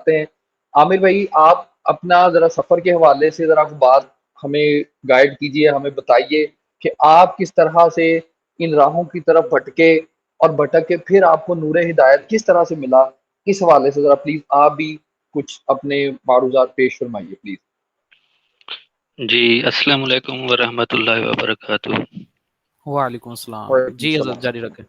ہیں۔ عامر بھائی آپ اپنا ذرا سفر کے حوالے سے ذرا بات ہمیں گائیڈ کیجیے، ہمیں بتائیے کہ آپ کس طرح سے ان راہوں کی طرف بھٹکے اور بھٹک کے پھر آپ کو نور ہدایت کس طرح سے ملا، اس حوالے سے ذرا پلیز آپ بھی کچھ اپنے معروضات پیش فرمائیے پلیز۔ جی السلام علیکم ورحمۃ اللہ وبرکاتہ۔ وعلیکم السلام وعلیکم جی، حضرت السلام۔ جاری رکھیں۔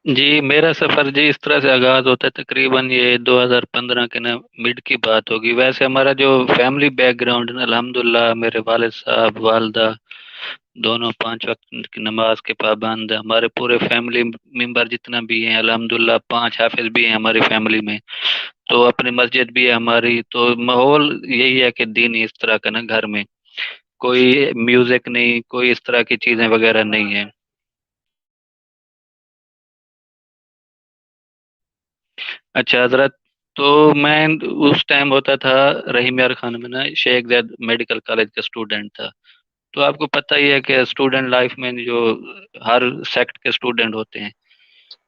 جی میرا سفر جی اس طرح سے آغاز ہوتا ہے، تقریباً یہ 2015 کے نا مڈ کی بات ہوگی۔ ویسے ہمارا جو فیملی بیک گراؤنڈ ہے الحمدللہ، میرے والد صاحب والدہ دونوں 5 وقت کی نماز کے پابند ہیں۔ ہمارے پورے فیملی ممبر جتنا بھی ہیں الحمدللہ 5 حافظ بھی ہیں ہماری فیملی میں، تو اپنی مسجد بھی ہے ہماری، تو ماحول یہی ہے کہ دین اس طرح کا نا گھر میں کوئی میوزک نہیں، کوئی اس طرح کی چیزیں وغیرہ نہیں ہیں۔ اچھا حضرت، تو میں اس ٹائم ہوتا تھا رحیم یار خان میں نا شیخ زید میڈیکل کالج کا اسٹوڈنٹ تھا۔ تو آپ کو پتہ ہی ہے کہ اسٹوڈنٹ لائف میں جو ہر سیکٹ کے اسٹوڈنٹ ہوتے ہیں،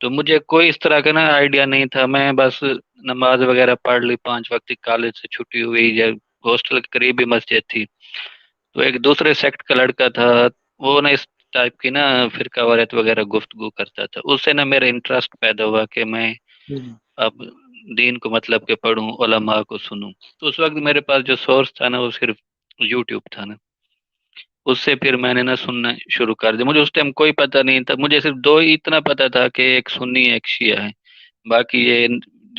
تو مجھے کوئی اس طرح کا نا آئیڈیا نہیں تھا۔ میں بس نماز وغیرہ پڑھ لی، 5 وقت کی کالج سے چھٹی ہوئی یا ہاسٹل کے قریب ہی مسجد تھی، تو ایک دوسرے سیکٹ کا لڑکا تھا، وہ نا اس ٹائپ کی نا فرقہ واریت وغیرہ گفتگو کرتا تھا۔ اس سے نا میرا انٹرسٹ پیدا ہوا کہ میں اب دین کو مطلب کہ پڑھوں، علماء کو سنوں۔ تو اس وقت میرے پاس جو سورس تھا نا وہ صرف یوٹیوب تھا نا، اس سے پھر میں نے نا سننا شروع کر دیا۔ مجھے اس ٹائم کوئی پتہ نہیں تھا، مجھے صرف دو ہی اتنا پتہ تھا کہ ایک سنی ہے ایک شیعہ ہے، باقی یہ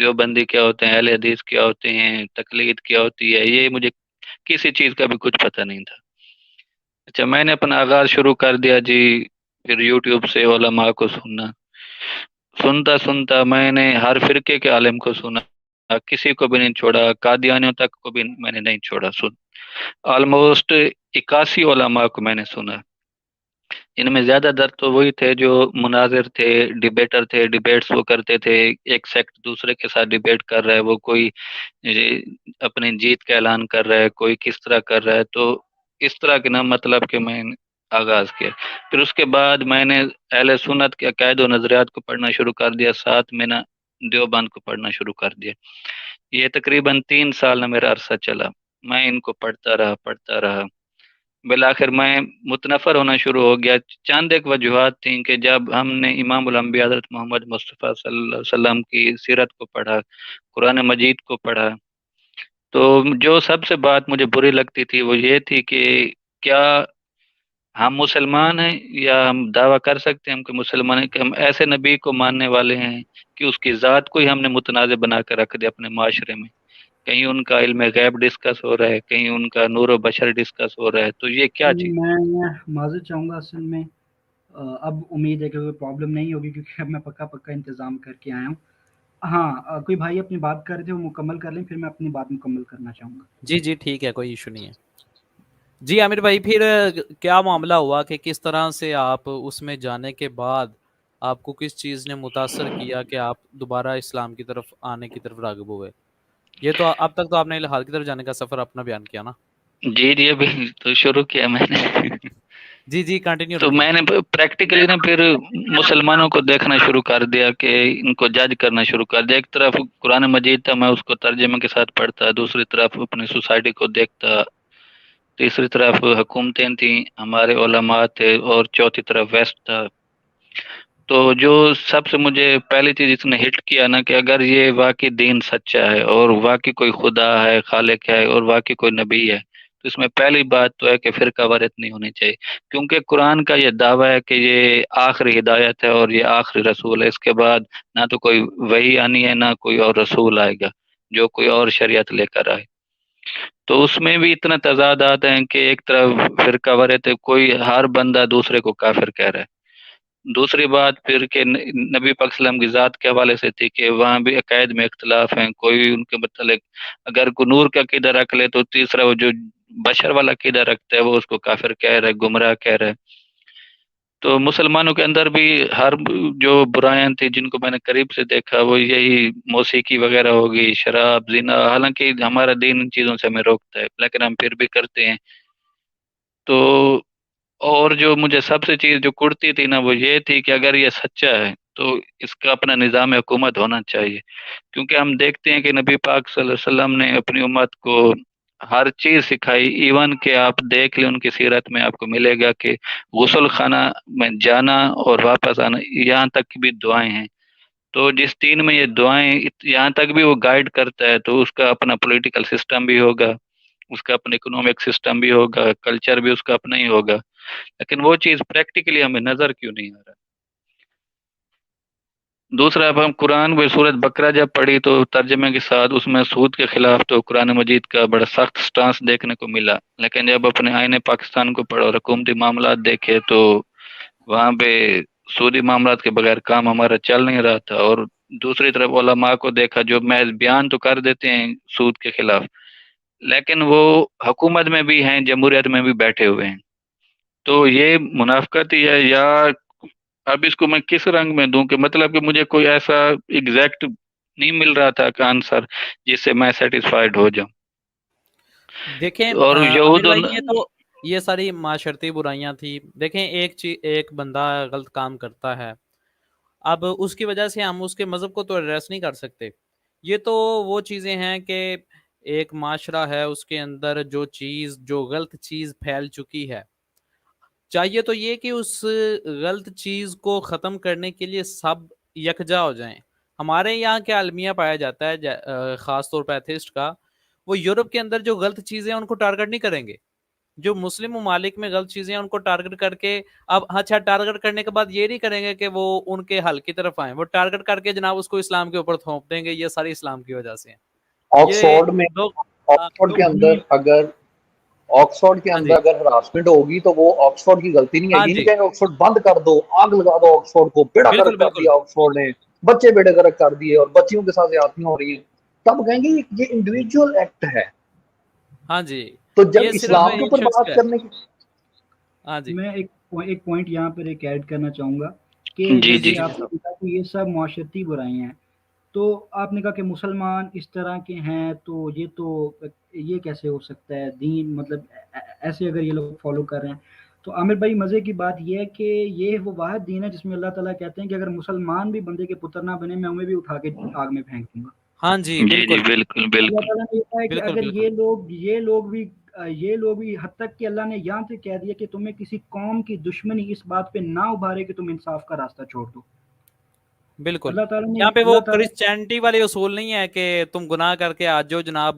جو بندی کیا ہوتے ہیں، اہل حدیث کیا ہوتے ہیں، تقلید کیا ہوتی ہے، یہ مجھے کسی چیز کا بھی کچھ پتہ نہیں تھا۔ اچھا میں نے اپنا آغاز شروع کر دیا جی، پھر یوٹیوب سے علماء کو سننا، سنتا سنتا میں نے ہر فرقے کے عالم کو سنا، کسی کو بھی نہیں چھوڑا، قادیانیوں تک کو بھی میں نے نہیں چھوڑا۔ سن آلموسٹ 81 علماء کو میں نے سنا۔ ان میں زیادہ تر تو وہی تھے جو مناظر تھے، ڈیبیٹر تھے، ڈیبیٹس وہ کرتے تھے، ایک سیکٹ دوسرے کے ساتھ ڈیبیٹ کر رہا ہے، وہ کوئی اپنی جیت کا اعلان کر رہا ہے، کوئی کس طرح کر رہا ہے۔ تو اس طرح کے نا مطلب کہ میں نے آغاز کیا۔ پھر اس کے بعد میں نے اہل سنت کے عقائد و نظریات کو پڑھنا شروع کر دیا، ساتھ میں نا دیوبند کو پڑھنا شروع کر دیا۔ یہ تقریباً 3 سال نا میرا عرصہ چلا، میں ان کو پڑھتا رہا، بالآخر میں متنفر ہونا شروع ہو گیا۔ چند ایک وجوہات تھیں کہ جب ہم نے امام الانبیاء حضرت محمد مصطفیٰ صلی اللہ علیہ وسلم کی سیرت کو پڑھا، قرآن مجید کو پڑھا، تو جو سب سے بات مجھے بری لگتی تھی وہ یہ تھی کہ کیا ہم مسلمان ہیں، یا ہم دعویٰ کر سکتے ہیں ہم کہ مسلمان ہیں، کہ ہم ایسے نبی کو ماننے والے ہیں کہ اس کی ذات کو ہی ہم نے متنازع بنا کر رکھ دیا اپنے معاشرے میں؟ کہیں ان کا علم غیب ڈسکس ہو رہا ہے، کہیں ان کا نور و بشر ڈسکس ہو رہا ہے، تو یہ کیا چیز؟ میں معذرت چاہوں گا اصل میں اب امید ہے کہ کوئی پرابلم نہیں ہوگی، کیونکہ اب میں پکا انتظام کر کے آیا ہوں۔ ہاں کوئی بھائی اپنی بات کر رہے تھے، وہ مکمل کر لیں، پھر میں اپنی بات مکمل کرنا چاہوں گا۔ جی جی ٹھیک ہے، کوئی ایشو نہیں ہے۔ جی عامر بھائی، پھر کیا معاملہ ہوا کہ کس طرح سے آپ اس میں جانے کے بعد آپ کو کس چیز نے متاثر کیا کہ آپ دوبارہ اسلام کی طرف آنے کی طرف راغب ہوئے؟ یہ تو اب تک تو آپ نے الحاد کی طرف جانے کا سفر اپنا بیان کیا نا۔ جی جی ابھی تو شروع کیا میں نے۔ جی جی کنٹینیو تو رکھیں۔ میں نے پریکٹیکلی نا پھر مسلمانوں کو دیکھنا شروع کر دیا، کہ ان کو جج کرنا شروع کر دیا۔ ایک طرف قرآن مجید تھا، میں اس کو ترجمے کے ساتھ پڑھتا، دوسری طرف اپنی سوسائٹی کو دیکھتا، تیسری طرف حکومتیں تھیں، ہمارے علماء تھے، اور چوتھی طرف ویسٹ تھا۔ تو جو سب سے مجھے پہلی چیز اس نے ہٹ کیا نا، کہ اگر یہ واقعی دین سچا ہے اور واقعی کوئی خدا ہے، خالق ہے، اور واقعی کوئی نبی ہے، تو اس میں پہلی بات تو ہے کہ فرقہ واریت نہیں ہونی چاہیے، کیونکہ قرآن کا یہ دعویٰ ہے کہ یہ آخری ہدایت ہے اور یہ آخری رسول ہے۔ اس کے بعد نہ تو کوئی وحی آنی ہے، نہ کوئی اور رسول آئے گا جو کوئی اور شریعت لے کر آئے۔ تو اس میں بھی اتنا تضادات ہیں کہ ایک طرف فرقہ واریت ہے، کوئی ہر بندہ دوسرے کو کافر کہہ رہا ہے۔ دوسری بات پھر کہ نبی پاک صلی اللہ علیہ وسلم کی ذات کے حوالے سے تھی کہ وہاں بھی عقائد میں اختلاف ہیں، کوئی ان کے متعلق اگر کوئی نور کا عقیدہ رکھ لے تو تیسرا وہ جو بشر والا عقیدہ رکھتا ہے وہ اس کو کافر کہہ رہا ہے، گمراہ کہہ رہا ہے۔ تو مسلمانوں کے اندر بھی ہر جو برائیاں تھیں جن کو میں نے قریب سے دیکھا، وہ یہی موسیقی وغیرہ ہوگی، شراب، زنا، حالانکہ ہمارا دین ان چیزوں سے ہمیں روکتا ہے لیکن ہم پھر بھی کرتے ہیں۔ تو اور جو مجھے سب سے چیز جو کڑتی تھی نا وہ یہ تھی کہ اگر یہ سچا ہے تو اس کا اپنا نظام حکومت ہونا چاہیے، کیونکہ ہم دیکھتے ہیں کہ نبی پاک صلی اللہ علیہ وسلم نے اپنی امت کو ہر چیز سکھائی، ایون کہ آپ دیکھ لیں ان کی سیرت میں آپ کو ملے گا کہ غسل خانہ میں جانا اور واپس آنا یہاں تک کی بھی دعائیں ہیں. تو جس دین میں یہ دعائیں یہاں تک بھی وہ گائیڈ کرتا ہے، تو اس کا اپنا پولیٹیکل سسٹم بھی ہوگا، اس کا اپنا اکنامک سسٹم بھی ہوگا، کلچر بھی اس کا اپنا ہی ہوگا. لیکن وہ چیز پریکٹیکلی ہمیں نظر کیوں نہیں آ رہا؟ دوسرا، اب ہم قرآن میں سورۃ بقرہ جب پڑھی تو ترجمے کے ساتھ اس میں سود کے خلاف تو قرآن مجید کا بڑا سخت سٹانس دیکھنے کو ملا، لیکن جب اپنے آئین پاکستان کو پڑھا اور حکومتی معاملات دیکھے تو وہاں پہ سودی معاملات کے بغیر کام ہمارا چل نہیں رہا تھا. اور دوسری طرف علماء کو دیکھا جو محض بیان تو کر دیتے ہیں سود کے خلاف، لیکن وہ حکومت میں بھی ہیں، جمہوریت میں بھی بیٹھے ہوئے ہیں. تو یہ منافقت ہی ہے، یا اب اس کو میں کس رنگ میں دوں کہ مطلب کہ مجھے کوئی ایسا ایگزیکٹ نہیں مل رہا تھا کہ آنسر جس سے میں سیٹسفائیڈ ہو جاؤں. دیکھیں اور عامر یہود بھائی، یہ ساری معاشرتی برائیاں تھی. دیکھیں ایک بندہ غلط کام کرتا ہے، اب اس کی وجہ سے ہم اس کے مذہب کو تو ایڈریس نہیں کر سکتے. یہ تو وہ چیزیں ہیں کہ ایک معاشرہ ہے، اس کے اندر جو غلط چیز پھیل چکی ہے، چاہیے تو یہ کہ اس غلط چیز کو ختم کرنے کے لیے سب یکجا ہو جائیں. ہمارے یہاں کیا المیہ پایا جاتا ہے خاص طور پہ ایتھسٹ کا، وہ یورپ کے اندر جو غلط چیزیں ہیں ان کو ٹارگٹ نہیں کریں گے. جو مسلم ممالک میں غلط چیزیں ہیں ان کو ٹارگٹ کر کے، اب اچھا ٹارگٹ کرنے کے بعد یہ نہیں کریں گے کہ وہ ان کے حل کی طرف آئیں، وہ ٹارگٹ کر کے جناب اس کو اسلام کے اوپر تھوپ دیں گے. یہ ساری اسلام کی وجہ سے ہیں. یہ آکسفورڈ میں لوگ آکسفورڈ کے اندر اگر ہاں جی، ہراسمنٹ ہوگی تو وہ آکسفورڈ کی غلطی نہیں ہے. ہاں یہ نہیں جی، کہیں آکسفورڈ بند کر دو، آگ لگا دو آکسفورڈ کو، بیڑا بالکل گرک کر بالکل، دیا آکسفورڈ نے، بچے بیڑے گرک کر دیے اور بچیوں کے ساتھ زیادتیاں ہو رہی ہیں. تب کہیں گے یہ انڈیویجول ایکٹ ہے. ہاں جی، تو جب یہ صرف اسلام کے ایک اوپر شخص کا بات ہے. کرنے کی ہاں جی میں ایک پوائنٹ یہاں پر ایک ایڈ کرنا چاہوں گا کہ جی جی جی جیسے جی آپ نے کہا کہ یہ سب معاشرتی برائیاں ہیں، تو آپ نے کہا کہ مسلمان اس طرح کے ہیں، تو یہ کیسے ہو سکتا ہے دین، مطلب ایسے اگر یہ لوگ فالو کر رہے ہیں. تو عامر بھائی مزے کی بات یہ ہے کہ یہ وہ واحد دین ہے جس میں اللہ تعالیٰ کہتے ہیں کہ اگر مسلمان بھی بندے کے پتر نہ بنے، میں انہیں بھی اٹھا کے آگ میں پھینک دوں گا. ہاں جی، جی جی، بالکل بالکل اللہ بالکل. تعالیٰ نے یہ کہا ہے کہ بالکل اگر بالکل. یہ لوگ بھی حد تک کہ اللہ نے یہاں سے کہہ دیا کہ تمہیں کسی قوم کی دشمنی اس بات پہ نہ ابھارے کہ تم انصاف کا راستہ چھوڑ دو. بالکل، اللہ تعالیٰ نے یہاں پہ وہ اللہ تعالیٰ کرسچینٹی والے اصول نہیں ہے کہ تم گناہ کر کے آج جو جناب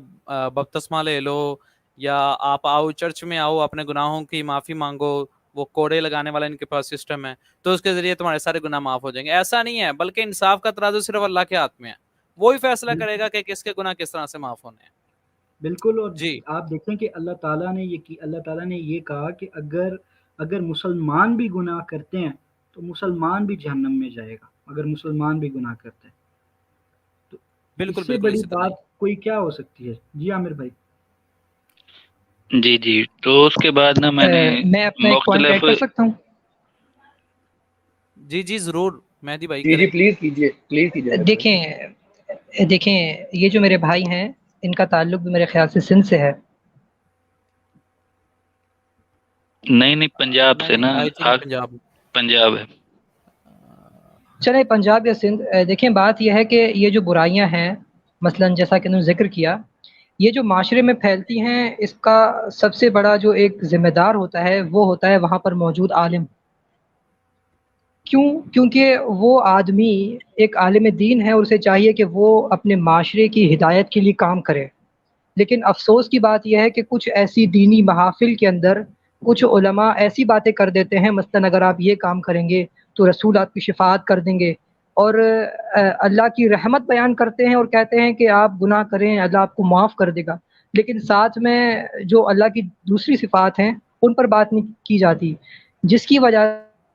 بپتسمہ لے لو، یا آپ آؤ چرچ میں آؤ اپنے گناہوں کی معافی مانگو، وہ کوڑے لگانے والا ان کے پاس سسٹم ہے، تو اس کے ذریعے تمہارے سارے گناہ معاف ہو جائیں گے. ایسا نہیں ہے، بلکہ انصاف کا ترازو صرف اللہ کے ہاتھ میں ہے. وہی فیصلہ کرے گا کہ کس کے گناہ کس طرح سے معاف ہونے ہیں. بالکل. اور جی آپ دیکھیں کہ اللہ تعالیٰ نے یہ کہا کہ اگر مسلمان بھی گناہ کرتے ہیں تو مسلمان بھی جہنم میں جائے گا، اگر مسلمان بھی گناہ کرتے ہیں. تو بالکل اس سے بالکل، بڑی اسی طرح بات ہی. کوئی کیا ہو سکتی ہے؟ جی عامر بھائی. جی جی، تو اس کے بعد نا میں نے میں اپنا ایک پوائنٹ مختلف ایڈ کر سکتا ہوں؟ جی جی ضرور مہدی بھائی جی کریں. پلیز کیجیے. دیکھیں یہ جو میرے بھائی ہیں ان کا تعلق بھی میرے خیال سے سندھ سے ہے. نہیں پنجاب سے نا، نہیں آئی تھنک پنجاب. پنجاب ہے. چلیں پنجاب یا سندھ، دیکھیں بات یہ ہے کہ یہ جو برائیاں ہیں مثلا جیسا کہ انہوں نے ذکر کیا، یہ جو معاشرے میں پھیلتی ہیں اس کا سب سے بڑا جو ایک ذمہ دار ہوتا ہے وہ ہوتا ہے وہاں پر موجود عالم. کیونکہ وہ آدمی ایک عالم دین ہے اور اسے چاہیے کہ وہ اپنے معاشرے کی ہدایت کے لیے کام کرے. لیکن افسوس کی بات یہ ہے کہ کچھ ایسی دینی محافل کے اندر کچھ علماء ایسی باتیں کر دیتے ہیں، مثلا اگر آپ یہ کام کریں گے تو رسول آپ کی شفاعت کر دیں گے، اور اللہ کی رحمت بیان کرتے ہیں اور کہتے ہیں کہ آپ گناہ کریں اللہ آپ کو معاف کر دے گا، لیکن ساتھ میں جو اللہ کی دوسری صفات ہیں ان پر بات نہیں کی جاتی، جس کی وجہ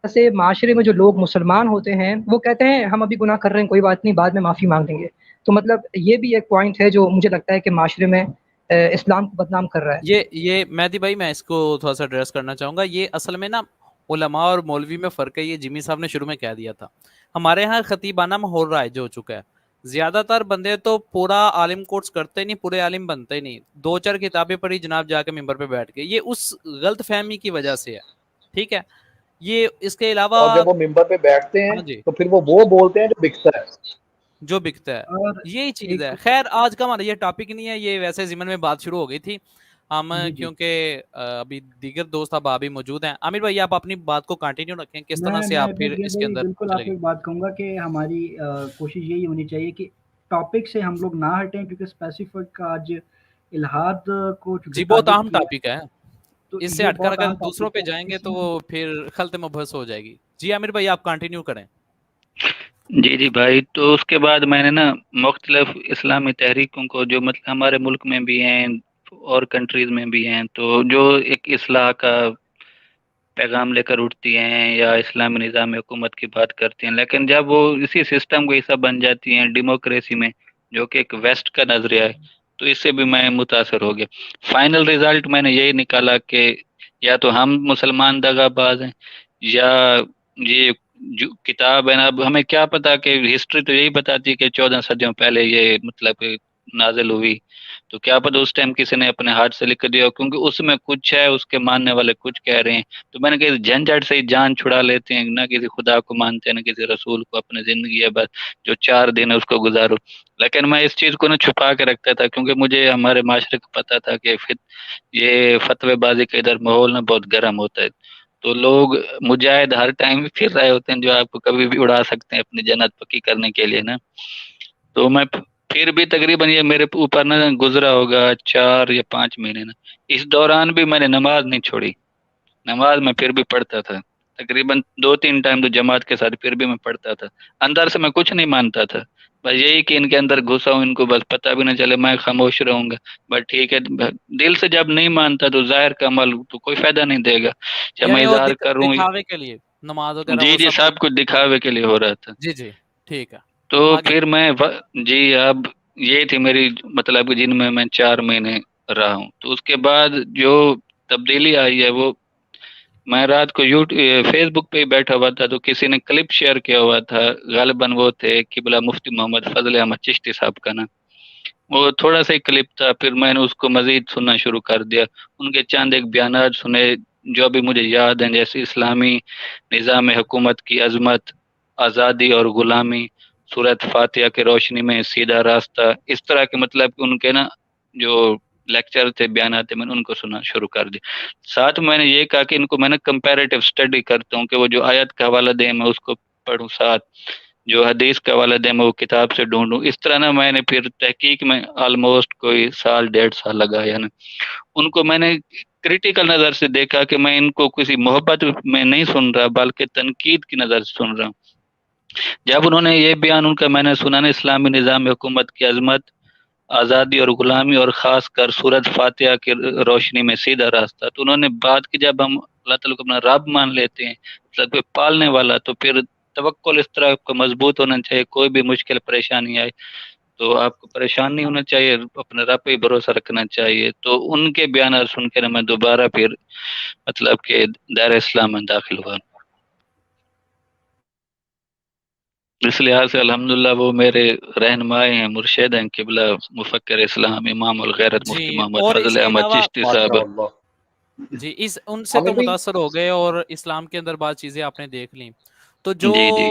سے معاشرے میں جو لوگ مسلمان ہوتے ہیں وہ کہتے ہیں ہم ابھی گناہ کر رہے ہیں کوئی بات نہیں بعد میں معافی مانگ دیں گے. تو مطلب یہ بھی ایک پوائنٹ ہے جو مجھے لگتا ہے کہ معاشرے میں اسلام کو بدنام کر رہا ہے. یہ مہدی بھائی میں اس کو تھوڑا سا ایڈریس کرنا چاہوں گا. یہ اصل میں نا علماء اور مولوی میں فرق ہے. یہ جمی صاحب نے شروع میں کہہ دیا تھا. ہمارے ہاں خطیبانہ ماحول رائج ہو چکا ہے. زیادہ تر بندے تو پورا عالم کورس کرتے نہیں، پورے عالم بنتے نہیں، 2-4 کتابیں پڑھی جناب جا کے ممبر پہ بیٹھ کے. یہ اس غلط فہمی کی وجہ سے ہے. ٹھیک ہے، یہ اس کے علاوہ اور جب وہ ممبر پہ بیٹھتے ہیں ہاں جی تو پھر وہ بولتے ہیں جو بکتا ہے. جو بکتا ہے اور یہی چیز ایک ہے. خیر آج کا ہمارا یہ ٹاپک نہیں ہے, یہ ویسے ضمن میں بات شروع ہو گئی تھی ہم جی جی کیونکہ ابھی دیگر دوست اب بھی موجود ہیں. عامر بھائی آپ اپنی بات کو کنٹینیو رکھیں, کس طرح سے میں آپ پھر بس اس کے یہی اندر بالکل چلے آپ کو گئے. ایک بات کہوں گا کہ ہماری کوشش یہی ہونی چاہیے کہ ٹاپک سے ہم لوگ نہ ہٹیں، کیونکہ اسپیسیفک آج الحاد کو چونکہ جی بہت ٹارگٹ اہم کیا ٹاپک ہے, تو اس سے یہ ہٹ کر بہت اگر اہم دوسروں ٹاپک پہ ہے. جائیں گے اس تو میں وہ پھر خلط مبحث ہو جائے گی. جی عامر بھائی آپ کنٹینیو کریں. جی جی بھائی. تو اس کے بعد میں نے نا مختلف اسلامی تحریکوں کو جو مطلب ہمارے ملک میں بھی ہیں اور کنٹریز میں بھی ہیں، تو جو ایک اصلاح کا پیغام لے کر اٹھتی ہیں یا اسلامی نظام حکومت کی بات کرتی ہیں، لیکن جب وہ اسی سسٹم کو حصہ بن جاتی ہیں ڈیموکریسی میں، جو کہ ایک ویسٹ کا نظریہ ہے، تو اس سے بھی میں متاثر ہو گیا. فائنل رزلٹ میں نے یہی نکالا کہ یا تو ہم مسلمان دغا باز ہیں، یا یہ جو کتاب ہے نا، اب ہمیں کیا پتا کہ ہسٹری تو یہی بتاتی ہے کہ 14 صدیوں پہلے یہ مطلب نازل ہوئی، تو کیا پتا اس ٹائم کسی نے اپنے ہاتھ سے لکھ دیا ہو، کیونکہ اس میں کچھ ہے، اس کے ماننے والے کچھ کہہ رہے ہیں. تو میں نے کہا جھنجھٹ سے ہی جان چھڑا لیتے ہیں، نہ کسی خدا کو مانتے ہیں نہ کسی رسول کو، اپنی زندگی ہے بس جو 4 دن ہے اس کو گزارو. لیکن میں اس چیز کو نا چھپا کے رکھتا تھا، کیونکہ مجھے ہمارے معاشرے کو پتا تھا کہ یہ فتوی بازی کا ادھر ماحول نا بہت گرم ہوتا ہے، تو لوگ مجاہد ہر ٹائم پھر رہے ہوتے ہیں جو آپ کو کبھی بھی اڑا سکتے ہیں اپنی جنت پکی کرنے کے لیے نا. تو میں پھر بھی تقریباً یہ میرے اوپر نا گزرا ہوگا 4 یا 5 مہینے نا، اس دوران بھی میں نے نماز نہیں چھوڑی. نماز میں پھر بھی پڑھتا تھا، تقریباً 2-3 ٹائم تو جماعت کے ساتھ پھر بھی میں پڑھتا تھا. اندر سے میں کچھ نہیں مانتا تھا، بس یہی کہ ان کے اندر گھسا ہوں، ان کو بس پتہ بھی نہ چلے، میں خاموش رہوں گا. بس ٹھیک ہے، دل سے جب نہیں مانتا تو ظاہر کا عمل تو کوئی فائدہ نہیں دے گا. جب میں یعنی وہ اظہار کروں، دکھاوے کے لیے نماز وغیرہ جی وہ جی سب سب کچھ ہاں دکھاوے کے لیے ہو رہا تھا. جی جی ٹھیک ہے تو آگے. پھر میں جی اب یہ تھی میری مطلب جن میں 4 مہینے رہا ہوں. تو اس کے بعد جو تبدیلی آئی ہے، وہ میں رات کو فیس بک پہ ہی بیٹھا ہوا تھا، تو کسی نے کلپ شیئر کیا ہوا تھا، غالباً وہ تھے قبلہ مفتی محمد فضل احمد چشتی صاحب کا نا. وہ تھوڑا سا ہی کلپ تھا، پھر میں نے اس کو مزید سننا شروع کر دیا. ان کے چند ایک بیانات سنے جو ابھی مجھے یاد ہیں، جیسے اسلامی نظام حکومت کی عظمت، آزادی اور غلامی، سورت فاتحہ کی روشنی میں سیدھا راستہ، اس طرح کے مطلب ان کے نا جو لیکچر تھے، بیانات تھے، میں نے ان کو سننا شروع کر دیا. ساتھ میں نے یہ کہا کہ ان کو میں نے کمپیریٹیو اسٹڈی کرتا ہوں، کہ وہ جو آیت کا حوالہ دیں میں اس کو پڑھوں، ساتھ جو حدیث کا حوالہ دیں میں وہ کتاب سے ڈھونڈوں. اس طرح نا میں نے پھر تحقیق میں آلموسٹ کوئی 1.5 سال لگایا نا. ان کو میں نے کریٹیکل نظر سے دیکھا کہ میں ان کو کسی محبت میں نہیں سن رہا، بلکہ تنقید کی نظر سے سن رہا ہوں. جب انہوں نے یہ بیان ان کا میں نے سنا نا، اسلامی نظام حکومت کی عظمت، آزادی اور غلامی، اور خاص کر سورت فاتحہ کی روشنی میں سیدھا راستہ، تو انہوں نے بات کی جب ہم اللہ تعالیٰ کو اپنا رب مان لیتے ہیں، مطلب کہ پالنے والا، تو پھر توکل اس طرح کا مضبوط ہونا چاہیے، کوئی بھی مشکل پریشانی آئے تو آپ کو پریشان نہیں ہونا چاہیے، اپنے رب پہ بھروسہ رکھنا چاہیے. تو ان کے بیانات سن کے میں دوبارہ پھر مطلب کہ دائرہ اسلام میں داخل ہوا. اس لحاظ سے الحمدللہ وہ میرے رہنمائے ہیں، مرشد ہیں، قبلہ مفکر اسلام امام الغیرت جی مفتی محمد اور اس فضل کے احمد علاوہ چشتی صاحب. ماشاء اللہ. جی ان سے عامر تو بھائی متاثر ہو گئے اور اسلام کے اندر بعض چیزیں آپ نے دیکھ لی. تو جو جی جی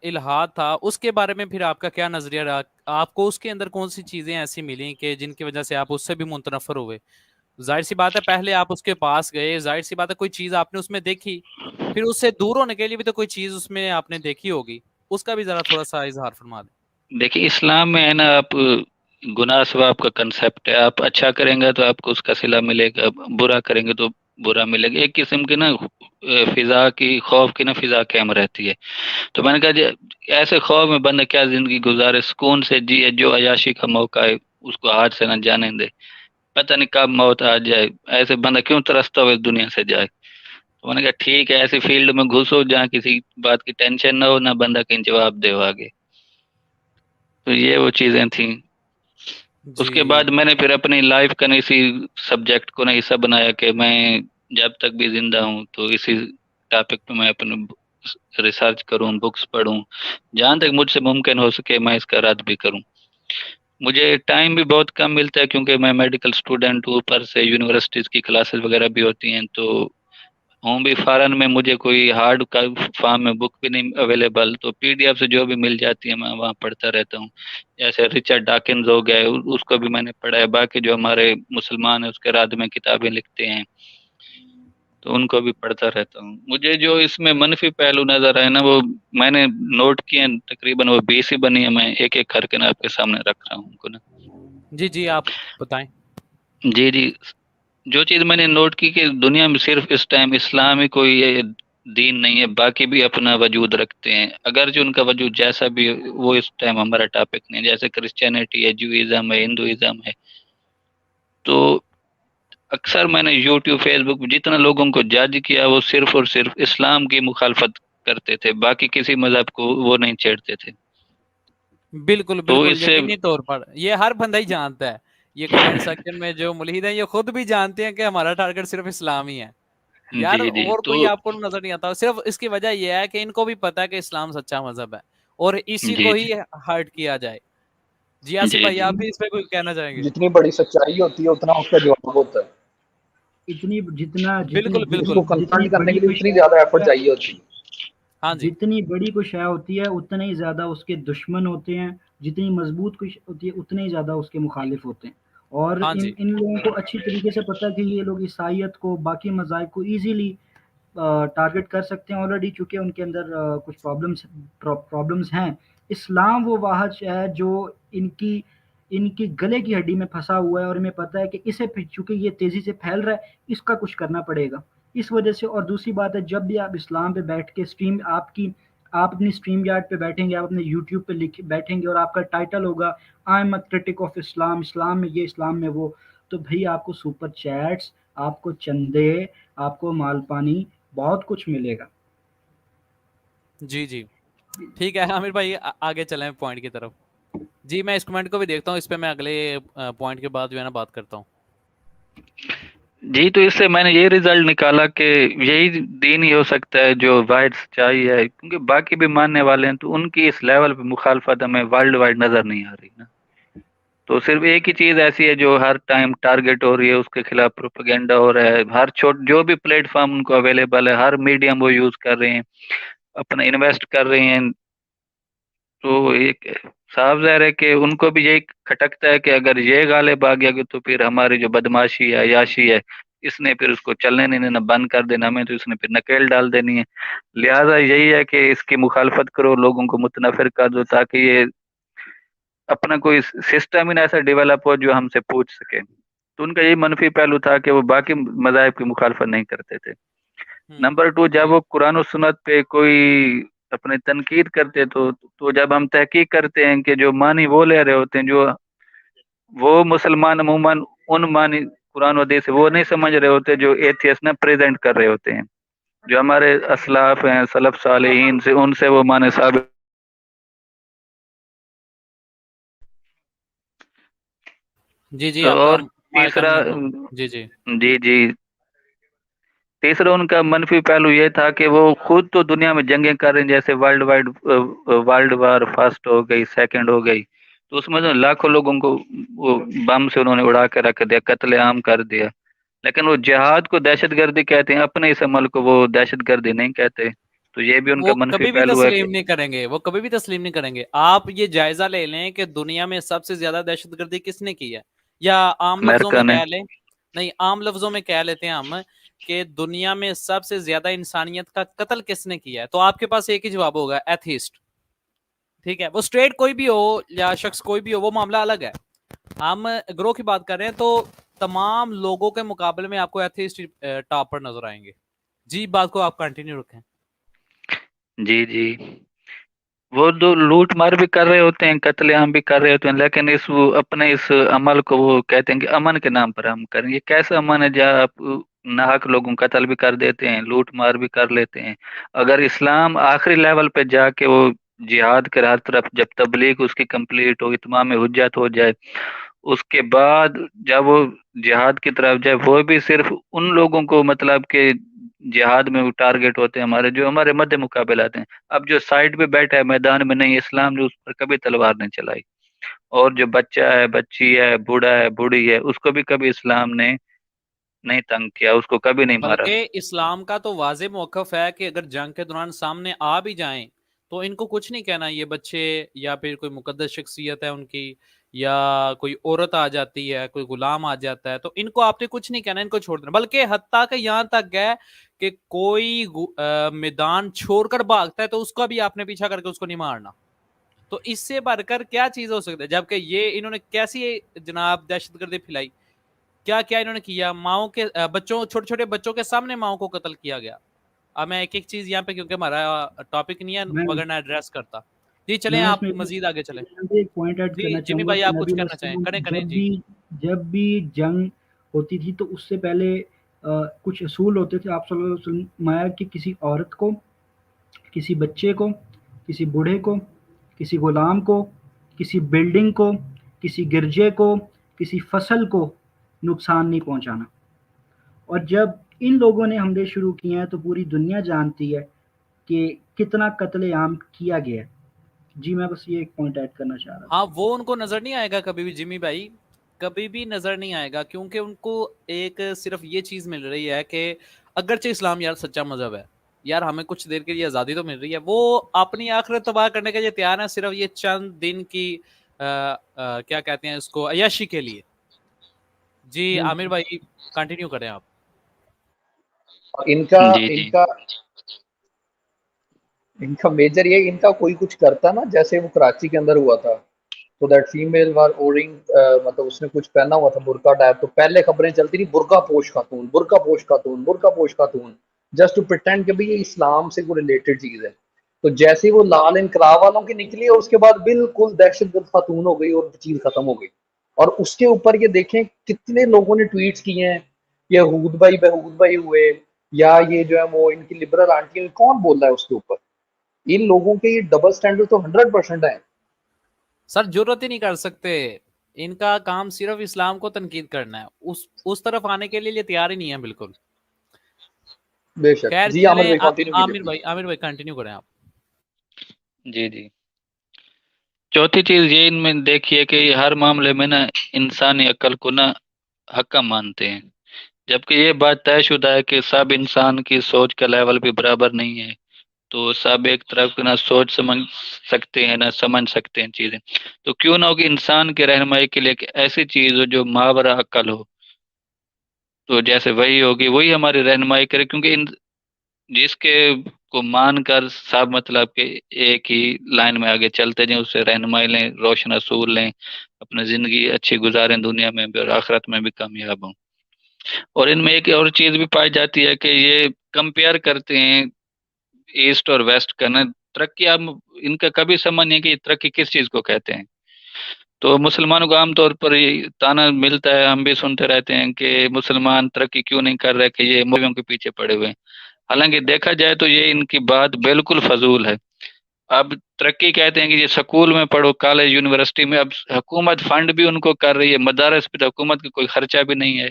الحاد تھا اس کے بارے میں پھر آپ کا کیا نظریہ رہا؟ آپ کو اس کے اندر کون سی چیزیں ایسی ملیں کہ جن کی وجہ سے آپ اس سے بھی منتنفر ہوئے؟ ظاہر سی بات ہے پہلے آپ اس کے پاس گئے، ظاہر سی بات ہے کوئی چیز آپ نے اس میں دیکھی، پھر اس سے دور ہونے کے لیے بھی تو کوئی چیز اس میں آپ نے دیکھی ہوگی، اس کا بھی ذرا تھوڑا سا اظہار فرما دیں. دیکھیے اسلام میں ہے نا، آپ گناہ ثواب کا کنسیپٹ ہے، آپ اچھا کریں گے تو آپ کو اس کا صلہ ملے گا، برا کریں گے تو برا ملے گا. ایک قسم کی نا فضا کی، خوف کی نا فضا قائم رہتی ہے. تو میں نے کہا جی ایسے خوف میں بندہ کیا زندگی گزارے، سکون سے جیے، جو عیاشی کا موقع ہے اس کو ہاتھ سے نہ جانے دے، پتہ نہیں کب موت آ جائے، ایسے بندہ کیوں ترستا ہو اس دنیا سے جائے. تو میں نے کہا ٹھیک ہے، ایسی فیلڈ میں گھسو جہاں کسی بات کی ٹینشن نہ ہو، نہ بندہ کہیں جواب دے آگے. تو یہ وہ چیزیں تھیں. اس کے بعد جی میں نے پھر اپنی لائف کا اسی سبجیکٹ کو حصہ بنایا کہ میں جب تک بھی زندہ ہوں تو اسی ٹاپک پہ میں اپنے ریسرچ کروں، بکس پڑھوں، جہاں تک مجھ سے ممکن ہو سکے میں اس کا رد بھی کروں. مجھے ٹائم بھی بہت کم ملتا ہے کیونکہ میں میڈیکل اسٹوڈنٹ ہوں، اوپر سے یونیورسٹیز کی کلاسز وغیرہ بھی ہوتی ہیں، تو ہوں بھی فارن میں، مجھے کوئی ہارڈ فارم میں بک بھی نہیں اویلیبل، تو PDF سے جو بھی مل جاتی ہے میں وہاں پڑھتا رہتا ہوں. جیسے رچرڈ ڈاکنز ہو گئے، اس کو بھی میں نے پڑھا ہے. باقی جو ہمارے مسلمان ہیں اس کے راد میں کتابیں لکھتے ہیں تو ان کو بھی پڑھتا رہتا ہوں. مجھے جو اس میں منفی پہلو نظر آئے نا، وہ میں نے نوٹ کیے ہیں، تقریباً وہ 20 ہی بنی ہے. میں ایک ایک کر کے نا آپ کے سامنے رکھ رہا ہوں ان کو نا. جی جی آپ بتائیں. جی جی، جو چیز میں نے نوٹ کی کہ دنیا میں صرف اس ٹائم اسلام ہی کوئی یہ دین نہیں ہے، باقی بھی اپنا وجود رکھتے ہیں. اگر جو ان کا وجود جیسا بھی وہ اس ٹائم ہمارا ٹاپک نہیں. جیسے کرسچینٹی ہے، جوئزم ہے، ہندوازم ہے. تو اکثر میں نے یوٹیوب، فیس بک جتنا لوگوں کو جج کیا وہ صرف اور صرف اسلام کی مخالفت کرتے تھے، باقی کسی مذہب کو وہ نہیں چھیڑتے تھے. بالکل تو بالکل اس سے یقینی طور پر یہ ہر بندہ ہی جانتا ہے. یہ کمنٹ سیکشن میں جو ملحد ہیں یہ خود بھی جانتے ہیں کہ ہمارا ٹارگٹ صرف اسلام ہی ہے یار، جی جی اور تو کوئی آپ کو نظر نہیں آتا. صرف اس کی وجہ یہ ہے کہ ان کو بھی پتا ہے کہ اسلام سچا مذہب ہے اور اسی جی کو جی ہی ہرٹ کیا جائے. جی آصف جی بھائی جی آپ بھی اس پہ کوئی کہنا چاہیں گے؟ جتنی بڑی سچائی ہوتی ہے اتنا اس کا جواب ہوتا ہے. اتنی جتنا جتنی بالکل اس بالکل. کو جتنی جتنی کنفرنٹ کرنے بڑی کے لیے کوئی اتنی شے زیادہ ہوتی ایفرٹ ہے، چاہیے ہوتی ہے. ہاں جی. جتنی بڑی کوئی شے ہوتی ہے اتنے ہی زیادہ اس کے دشمن ہوتے ہیں. جتنی مضبوط کوئی ہوتی ہے اتنے ہی زیادہ اس کے مخالف ہوتے ہیں. اور ہاں ان جی. ان لوگوں کو اچھی طریقے سے پتہ ہے کہ یہ لوگ عیسائیت کو، باقی مذاہب کو ایزیلی ٹارگٹ کر سکتے ہیں آلریڈی، چونکہ ان کے اندر کچھ پرابلمس ہیں. اسلام وہ واحد ہے جو ان کی گلے کی ہڈی میں پھنسا ہوا ہے، اور ہمیں پتہ ہے کہ اسے چونکہ یہ تیزی سے پھیل رہا ہے اس کا کچھ کرنا پڑے گا اس وجہ سے. اور دوسری بات ہے، جب بھی آپ اسلام پہ بیٹھ کے آپ اپنی اسٹریم یارڈ پہ بیٹھیں گے، آپ اپنے یوٹیوب پہ بیٹھیں گے اور آپ کا ٹائٹل ہوگا I am a critic of Islam, اسلام میں یہ، اسلام میں وہ، تو بھئی آپ کو سپر چیٹس، آپ کو چندے، آپ کو مال پانی، بہت کچھ ملے گا. جی جی ٹھیک ہے عامر بھائی، آگے چلیں پوائنٹ کی طرف. جی میں اس کمنٹ کو بھی دیکھتا ہوں، اس پہ میں اگلے پوائنٹ کے بعد جو ہے نا بات کرتا ہوں. جی. تو اس سے میں نے یہ ریزلٹ نکالا کہ یہی دین ہی ہو سکتا ہے جو واحد سچائی ہے، کیونکہ باقی بھی ماننے والے ہیں تو ان کی اس لیول پہ مخالفت ہمیں ورلڈ وائڈ نظر نہیں آ رہی نا. تو صرف ایک ہی چیز ایسی ہے جو ہر ٹائم ٹارگٹ ہو رہی ہے، اس کے خلاف پروپیگنڈا ہو رہا ہے. ہر جو بھی پلیٹ فارم ان کو اویلیبل ہے، ہر میڈیم وہ یوز کر رہے ہیں، اپنا انویسٹ کر رہے ہیں. تو ایک صاف ظاہر ہے کہ ان کو بھی یہی کھٹکتا ہے کہ اگر یہ غالب آ گیا تو پھر ہماری جو بدماشی ہے، عیاشی ہے، اس نے پھر اس کو چلنے نہیں دینا، بند کر دینا ہمیں، تو اس نے پھر نکیل ڈال دینی ہے. لہٰذا یہی ہے کہ اس کی مخالفت کرو، لوگوں کو متنفر کر دو، تاکہ یہ اپنا کوئی سسٹم ہی ایسا ڈیولپ ہو جو ہم سے پوچھ سکے. تو ان کا یہی منفی پہلو تھا کہ وہ باقی مذاہب کی مخالفت نہیں کرتے تھے. نمبر 2، جب جی وہ قرآن و سنت پہ کوئی اپنے تنقید کرتے تو جب ہم تحقیق کرتے ہیں کہ جو معنی وہ لے رہے ہوتے ہیں، جو وہ مسلمان عموماً ان معنی قرآن و حدیث سے وہ نہیں سمجھ رہے ہوتے جو ایتھیسٹ نے پریزنٹ کر رہے ہوتے ہیں، جو ہمارے اسلاف ہیں، سلف صالحین سے، ان سے وہ معنی ثابت. جی جی آپ کا اور مائک تیسرا، انمیوٹ ہو. جی جی جی جی، تیسرا ان کا منفی پہلو یہ تھا کہ وہ خود تو دنیا میں جنگیں کر رہے ہیں، جیسے ورلڈ وار فرسٹ ہو گئی، سیکنڈ ہو گئی، تو اس میں جو لاکھوں لوگوں کو وہ بم سے انہوں نے اڑا کے رکھ دیا، قتل عام کر دیا. لیکن وہ جہاد کو دہشت گردی کہتے ہیں، اپنے اس عمل کو وہ دہشت گردی نہیں کہتے. تو یہ بھی ان کا وہ منفی کبھی بھی پہلو ہے کہ تسلیم نہیں کریں گے، وہ کبھی بھی تسلیم نہیں کریں گے. آپ یہ جائزہ لے لیں کہ دنیا میں سب سے زیادہ دہشت گردی کس نے کی ہے، یا عام لفظوں امریکہ میں نے. کہہ لیں، نہیں عام لفظوں میں کہہ لیتے ہیں ہم کہ دنیا میں سب سے زیادہ انسانیت کا قتل کس نے کیا ہے، تو آپ کے پاس ایک ہی جواب ہوگا، ایتھیسٹ. ٹھیک ہے، وہ اسٹریٹ کوئی بھی ہو یا شخص کوئی بھی ہو، وہ معاملہ الگ ہے. ہم گروہ کی بات کر رہے ہیں تو تمام لوگوں کے مقابلے میں آپ کو ایتھیسٹ ٹاپ پر نظر آئیں گے. جی بات کو آپ کنٹینیو رکھیں. جی جی، وہ دو لوٹ مار بھی کر رہے ہوتے ہیں، قتل عام بھی کر رہے ہوتے ہیں، لیکن اپنے اس عمل کو وہ کہتے ہیں کہ امن کے نام پر ہم کریں. یہ کیسا امن ہے جہاں آپ ناحق لوگوں قتل بھی کر دیتے ہیں، لوٹ مار بھی کر لیتے ہیں. اگر اسلام آخری لیول پہ جا کے وہ جہاد کر ہر طرف، جب تبلیغ اس کی کمپلیٹ ہو، اتمام حجت ہو جائے، اس کے بعد جب وہ جہاد کی طرف جائے، وہ بھی صرف ان لوگوں کو مطلب کہ جہاد میں وہ ٹارگٹ ہوتے ہیں ہمارے، جو ہمارے مد مقابل آتے ہیں. اب جو سائڈ پہ بیٹھا ہے میدان میں نہیں، اسلام نے اس پر کبھی تلوار نہیں چلائی. اور جو بچہ ہے، بچی ہے، بوڑھا ہے، بوڑھی ہے، اس کو بھی کبھی اسلام نے نہیں تنگ کیا، اس کو کبھی نہیں مارا. بلکہ اسلام کا تو واضح موقف ہے کہ اگر جنگ کے دوران سامنے آ بھی جائیں تو ان کو کچھ نہیں کہنا. یہ بچے یا پھر کوئی مقدس شخصیت ہے ان کی، یا کوئی عورت آ جاتی ہے، کوئی غلام آ جاتا ہے، تو ان کو آپ نے کچھ نہیں کہنا، ان کو چھوڑ دینا. بلکہ حتیٰ کہ یہاں تک گئے کہ کوئی میدان چھوڑ کر بھاگتا ہے تو اس کا بھی آپ نے پیچھا کر کے اس کو نہیں مارنا. تو اس سے بڑھ کر کیا چیز ہو سکتی ہے؟ جبکہ یہ انہوں نے کیسی جناب دہشت گردی پھیلائی، کیا کیا انہوں نے کیا. ماؤں کے بچوں، چھوٹے چھوٹے بچوں کے سامنے ماؤں کو قتل کیا گیا. اب میں ایک ایک چیز یہاں پہ، کیونکہ ہمارا ٹاپک نہیں ہے میں مگر میں ایڈریس کرتا. جی چلیں میں اس آپ میں مزید آگے چلیں. ایک پوائنٹ ایڈ جی کرنا جمی چاہوں گا بھائی کہ آپ کچھ نبی علیہ کہنا چاہیں، السلام کریں جی. جب بھی جنگ ہوتی تھی تو اس سے پہلے کچھ اصول ہوتے تھے. آپ صلی اللہ علیہ وسلم فرمایا کہ کسی عورت کو، کسی بچے کو، کسی بوڑھے کو، کسی غلام کو، کسی بلڈنگ کو، کسی گرجے کو، کسی فصل کو نقصان نہیں پہنچانا. اور جب ان لوگوں نے حملے شروع کیے ہیں تو پوری دنیا جانتی ہے کہ کتنا قتل عام کیا گیا ہے. جی میں بس یہ ایک پوائنٹ ایڈ کرنا چاہ رہا تھا. ہاں وہ ان کو نظر نہیں آئے گا کبھی بھی جمی بھائی، کبھی بھی نظر نہیں آئے گا، کیونکہ ان کو ایک صرف یہ چیز مل رہی ہے کہ اگرچہ اسلام یار سچا مذہب ہے، یار ہمیں کچھ دیر کے لیے آزادی تو مل رہی ہے، وہ اپنی آخرت تباہ کرنے کے لیے تیار ہے صرف یہ چند دن کی کیا کہتے ہیں اس کو، عیاشی کے لیے. جی عامر بھائی کنٹینیو کریں آپ. ان کا جی ان جی کا ان کا میجر یہ، ان کا کوئی کچھ کرتا نا، جیسے وہ کراچی کے اندر ہوا تھا، تو دیٹ فیمیل وار اورنگ، مطلب اس نے کچھ پہنا ہوا تھا برقع ٹائپ، تو پہلے خبریں چلتی تھی برقع پوش خاتون، برقع پوش خاتون، برقع پوش خاتون، جسٹ ٹو پریٹینڈ کہ بھئی یہ اسلام سے کوئی ریلیٹڈ چیز ہے. تو جیسے وہ لال انقلاب والوں کی نکلی اور اس کے بعد بالکل دہشت گرد خاتون ہو گئی اور چیز ختم ہو گئی. اور اس کے اوپر یہ دیکھیں کتنے لوگوں نے ٹویٹس کیے ہیں، یہ حود بھائی بہود بھائی ہوئے، یا یہ جو ہے وہ ان کی لبرل آنٹی، کون بول رہا ہے اس کے اوپر؟ ان لوگوں کے یہ ڈبل سٹینڈرڈ تو 100% ہے. سر جرت ہی نہیں کر سکتے، ان کا کام صرف اسلام کو تنقید کرنا ہے، اس طرف آنے کے لیے تیار ہی نہیں ہے بالکل. بے شک. خیر جی عامر چلیں بھائی کنٹینیو کیجیے. عامر بھائی کنٹینیو کریں آپ. جی جی. چوتھی چیز یہ ان میں دیکھیے کہ یہ ہر معاملے میں نا انسانی عقل کو نا حکم مانتے ہیں، جبکہ یہ بات طے شدہ ہے کہ سب انسان کی سوچ کا لیول بھی برابر نہیں ہے. تو سب ایک طرف نہ سوچ سمجھ سکتے ہیں نہ سمجھ سکتے ہیں چیزیں. تو کیوں نہ ہو کہ انسان کے رہنمائی کے لیے ایک ایسی چیز ہو جو ماورا عقل ہو، تو جیسے وہی ہوگی وہی ہماری رہنمائی کرے. کیونکہ جس کے کو مان کر سب مطلب کہ ایک ہی لائن میں آگے چلتے جائیں، اس سے رہنمائی لیں، روشن اصول لیں، اپنی زندگی اچھی گزاریں، دنیا میں بھی اور آخرت میں بھی کامیاب ہوں. اور ان میں ایک اور چیز بھی پائی جاتی ہے کہ یہ کمپیئر کرتے ہیں ایسٹ اور ویسٹ کا نا. ترقی اب ان کا کبھی سمجھ نہیں کہ یہ ترقی کس چیز کو کہتے ہیں. تو مسلمانوں کو عام طور پر یہ تانا ملتا ہے، ہم بھی سنتے رہتے ہیں کہ مسلمان ترقی کیوں نہیں کر رہے، کہ یہ مولویوں کے پیچھے پڑے ہوئے ہیں. حالانکہ دیکھا جائے تو یہ ان کی بات بالکل فضول ہے. اب ترقی کہتے ہیں کہ یہ سکول میں پڑھو، کالج یونیورسٹی میں، اب حکومت فنڈ بھی ان کو کر رہی ہے، مدارس پہ تو حکومت کا کوئی خرچہ بھی نہیں ہے.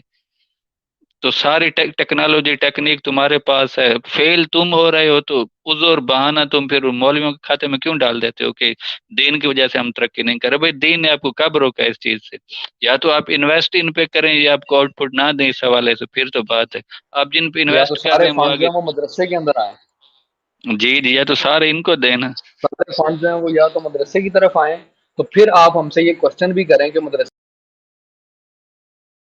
تو ساری ٹیکنالوجی ٹیکنیک تمہارے پاس ہے، فیل تم ہو رہے ہو تو عذر بہانہ تم پھر مولویوں کے کھاتے میں کیوں ڈال دیتے ہو کہ دین کی وجہ سے ہم ترقی نہیں کر رہے. بھائی دین نے آپ کو کب روکا اس چیز سے؟ یا تو آپ انویسٹ ان پہ کریں یا آپ کو آؤٹ پٹ نہ دیں اس حوالے سے، پھر تو بات ہے. آپ جن پہ یا تو انویسٹ کر سارے رہے ہیں وہ فنڈ جو آگے. ہیں وہ مدرسے کے اندر آئیں، جی جی، یا تو سارے ان کو دینا. سارے فنڈ جو ہیں وہ یا تو مدرسے کی طرف آئیں، تو پھر آپ ہم سے یہ کوشچن بھی کریں کہ مدرسے